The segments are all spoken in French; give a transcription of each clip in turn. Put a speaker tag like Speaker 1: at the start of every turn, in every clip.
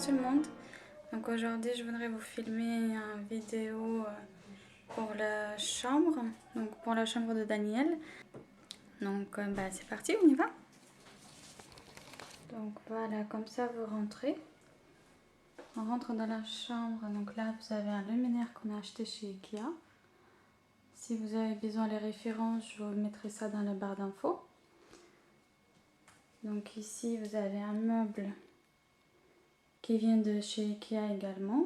Speaker 1: tout le monde. Donc aujourd'hui je voudrais vous filmer une vidéo pour la chambre, donc pour la chambre de Daniel. Donc c'est parti, on y va. Donc voilà, comme ça vous rentrez. On rentre dans la chambre, donc là vous avez un luminaire qu'on a acheté chez Ikea. Si vous avez besoin des références, je vous mettrai ça dans la barre d'infos. Donc ici vous avez un meuble qui vient de chez Ikea également,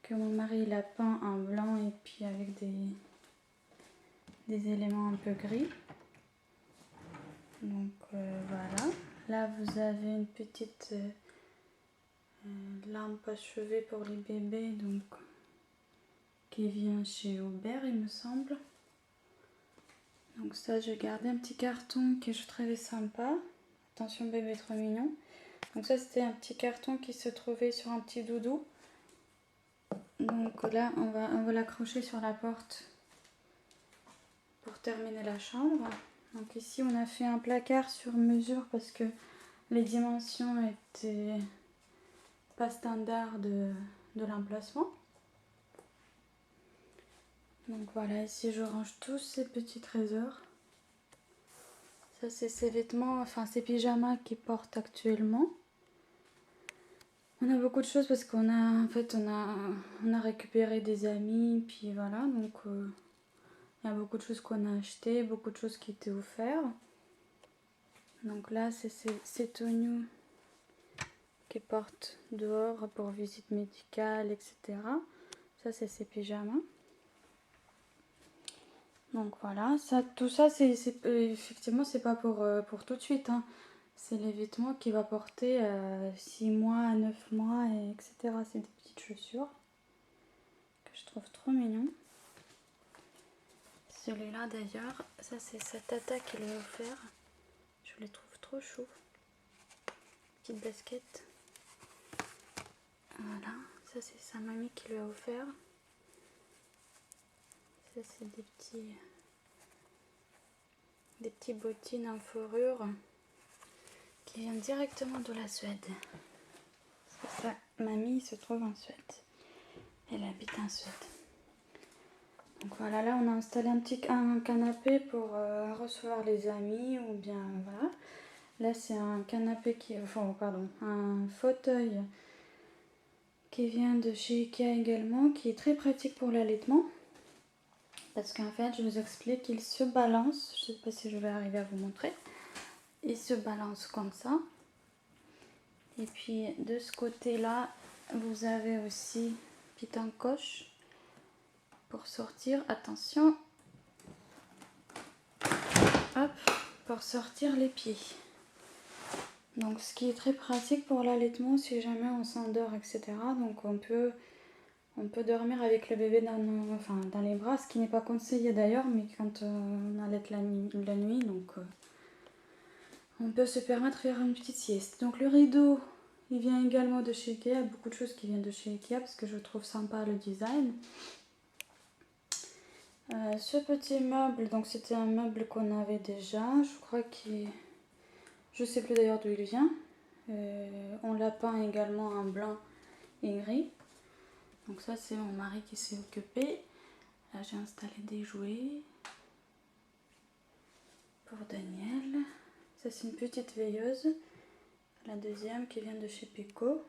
Speaker 1: que mon mari l'a peint en blanc et puis avec des éléments un peu gris. Donc voilà, là vous avez une petite lampe à chevet pour les bébés, donc qui vient chez Aubert il me semble. Donc ça, j'ai gardé un petit carton que je trouvais sympa. Attention bébé trop mignon. Donc ça c'était un petit carton qui se trouvait sur un petit doudou. Donc là on va l'accrocher sur la porte pour terminer la chambre. Donc ici on a fait un placard sur mesure parce que les dimensions étaient pas standards de l'emplacement. Donc voilà, ici je range tous ces petits trésors. Ça c'est ses vêtements, enfin ses pyjamas qu'il porte actuellement. On a beaucoup de choses parce qu'on a en fait on a récupéré des amis, puis voilà, donc il y a beaucoup de choses qu'on a achetées, beaucoup de choses qui étaient offertes. Donc là c'est ces tenues qui portent dehors pour visite médicale, etc. Ça c'est ses pyjamas. Donc voilà, ça, tout ça c'est effectivement c'est pas pour tout de suite, hein. C'est les vêtements qu'il va porter 6 mois, 9 mois, etc. C'est des petites chaussures que je trouve trop mignon. Celui-là d'ailleurs, ça c'est sa tata qui l'a offert. Je les trouve trop chou. Petite basket. Voilà, ça c'est sa mamie qui lui a offert. Ça c'est des petits bottines en fourrure qui viennent directement de la Suède. Parce que sa mamie se trouve en Suède. Elle habite en Suède. Donc voilà, là on a installé un canapé pour recevoir les amis ou bien voilà. Là c'est un canapé un fauteuil qui vient de chez Ikea également, qui est très pratique pour l'allaitement. Parce qu'en fait, je vous explique, il se balance, je ne sais pas si je vais arriver à vous montrer. Il se balance comme ça. Et puis de ce côté-là, vous avez aussi une petite encoche pour sortir, attention, hop, pour sortir les pieds. Donc ce qui est très pratique pour l'allaitement si jamais on s'endort, etc. Donc on peut dormir avec le bébé dans les bras, ce qui n'est pas conseillé d'ailleurs, mais quand on allaite la nuit, donc on peut se permettre de faire une petite sieste. Donc le rideau, il vient également de chez Ikea, beaucoup de choses qui viennent de chez Ikea parce que je trouve sympa le design. Ce petit meuble, donc c'était un meuble qu'on avait déjà, je crois qu'il... Je sais plus d'ailleurs d'où il vient. On l'a peint également en blanc et gris. Donc ça c'est mon mari qui s'est occupé. Là j'ai installé des jouets pour Daniel. Ça c'est une petite veilleuse. La deuxième qui vient de chez Peko.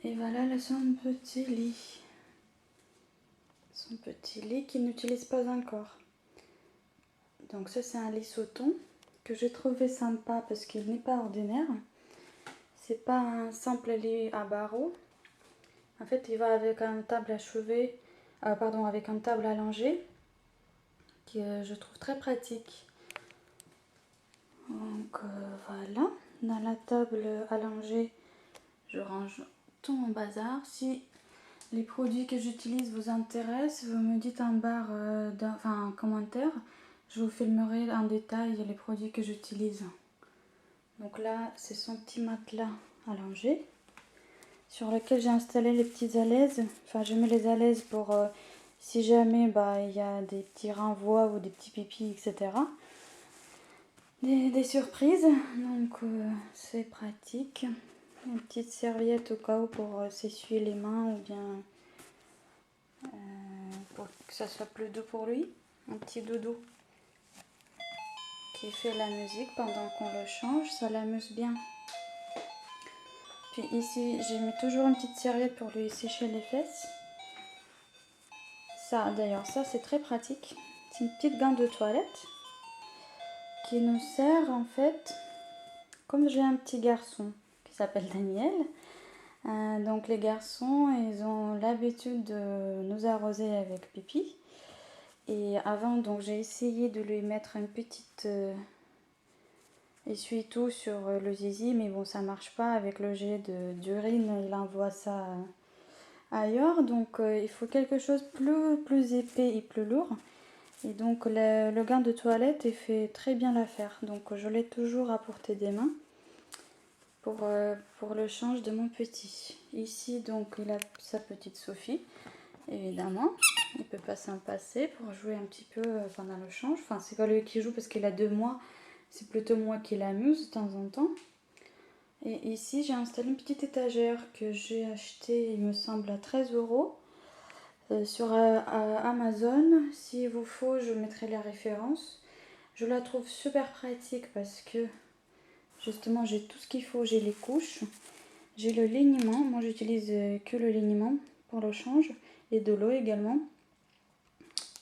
Speaker 1: Et voilà là son petit lit. Son petit lit qu'il n'utilise pas encore. Donc ça c'est un lit sauton que j'ai trouvé sympa parce qu'il n'est pas ordinaire. C'est pas un simple lit à barreaux. En fait, il va avec un table à chevet, avec un table allongée, que je trouve très pratique. Donc voilà, dans la table allongée, je range tout mon bazar. Si les produits que j'utilise vous intéressent, vous me dites en barre, en commentaire, je vous filmerai en détail les produits que j'utilise. Donc là, c'est son petit matelas allongé, sur lequel j'ai installé les petites alaises. Enfin, je mets les alaises pour si jamais il y a des petits renvois ou des petits pipis, etc. Des surprises, donc c'est pratique. Une petite serviette au cas où pour s'essuyer les mains ou bien pour que ça soit plus doux pour lui. Un petit doudou qui fait la musique pendant qu'on le change, ça l'amuse bien. Puis ici, j'ai mis toujours une petite serviette pour lui sécher les fesses. Ça, d'ailleurs, ça c'est très pratique. C'est une petite gante de toilette qui nous sert en fait, comme j'ai un petit garçon qui s'appelle Daniel, donc les garçons, ils ont l'habitude de nous arroser avec pipi. Et avant, donc j'ai essayé de lui mettre une petite essuie-tout sur le zizi, mais bon, ça marche pas avec le jet d'urine, il envoie ça ailleurs. Donc il faut quelque chose plus épais et plus lourd. Et donc le gant de toilette il fait très bien l'affaire. Donc je l'ai toujours à portée des mains pour le change de mon petit. Ici donc il a sa petite Sophie, évidemment. Il peut pas s'en passer pour jouer un petit peu pendant le change. Enfin c'est pas lui qui joue parce qu'il a 2 mois. C'est plutôt moi qui l'amuse de temps en temps. Et ici j'ai installé une petite étagère que j'ai achetée il me semble à 13 € sur Amazon. S'il vous faut, je mettrai les références. Je la trouve super pratique parce que justement j'ai tout ce qu'il faut. J'ai les couches, j'ai le lignement. Moi j'utilise que le lignement pour le change et de l'eau également.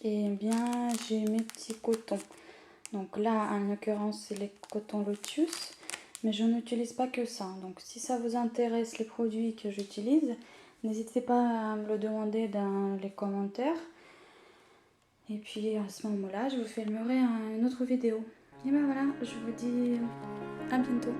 Speaker 1: Et bien j'ai mes petits cotons. Donc là en l'occurrence c'est les cotons Lotus. Mais je n'utilise pas que ça. Donc si ça vous intéresse les produits que j'utilise, n'hésitez pas à me le demander dans les commentaires. Et puis à ce moment-là, je vous filmerai une autre vidéo. Et ben voilà, je vous dis à bientôt.